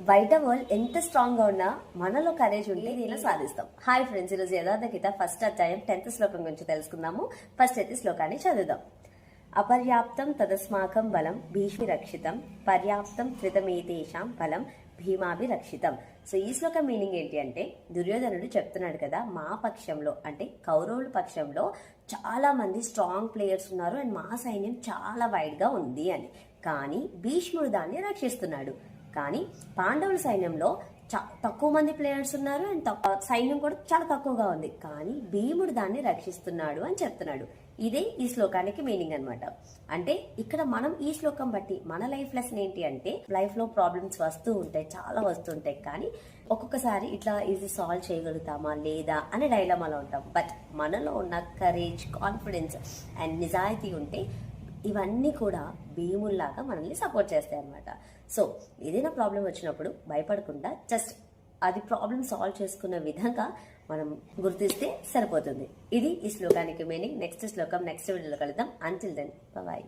బయట వరల్డ్ ఎంత స్ట్రాంగ్ గా ఉన్నా మనలో కరేజ్ ఉంటే దీనిలో సాధిస్తాం. హాయ్ ఫ్రెండ్స్, ఈరోజు యథార్థ గీత ఫస్ట్ అధ్యాయం 10th శ్లోకం గురించి తెలుసుకుందాము. ఫస్ట్ అయితే శ్లోకాన్ని చదువుదాం. అపర్యాప్తం తదస్మాకం బలం భీష్మి రక్షితం, పర్యాప్తం త్రితమేతేషాం బలం భీమాభిరక్షితం. సో ఈ శ్లోకం మీనింగ్ ఏంటి అంటే, దుర్యోధనుడు చెప్తున్నాడు కదా, మా పక్షంలో అంటే కౌరవుల పక్షంలో చాలా మంది స్ట్రాంగ్ ప్లేయర్స్ ఉన్నారు అండ్ మా సైన్యం చాలా వైడ్ గా ఉంది అని. కానీ భీష్ముడు దాన్ని రక్షిస్తున్నాడు. కానీ పాండవుల సైన్యంలో తక్కువ మంది ప్లేయర్స్ ఉన్నారు అండ్ సైన్యం కూడా చాలా తక్కువగా ఉంది, కానీ భీముడు దాన్ని రక్షిస్తున్నాడు అని చెప్తున్నాడు. ఇదే ఈ శ్లోకానికి మీనింగ్ అనమాట. అంటే ఇక్కడ మనం ఈ శ్లోకం బట్టి మన లైఫ్ లెసన్ ఏంటి అంటే, లైఫ్ లో ప్రాబ్లమ్స్ వస్తూ ఉంటాయి, చాలా వస్తుంటాయి, కానీ ఒక్కొక్కసారి ఇట్లా ఈజీ సాల్వ్ చేయగలుగుతామా లేదా అనే డైలమాలో ఉంటాం. బట్ మనలో ఉన్న కరేజ్, కాన్ఫిడెన్స్ అండ్ నిజాయితీ ఉంటే ఇవన్నీ కూడా భీముల్లాగా మనల్ని సపోర్ట్ చేస్తాయి అనమాట. సో ఏదైనా ప్రాబ్లం వచ్చినప్పుడు భయపడకుండా జస్ట్ అది ప్రాబ్లం సాల్వ్ చేసుకునే విధంగా మనం గుర్తిస్తే సరిపోతుంది. ఇది ఈ శ్లోకానికి మీనింగ్. నెక్స్ట్ శ్లోకం నెక్స్ట్ వీడియోలో కలుద్దాం. Until then bye.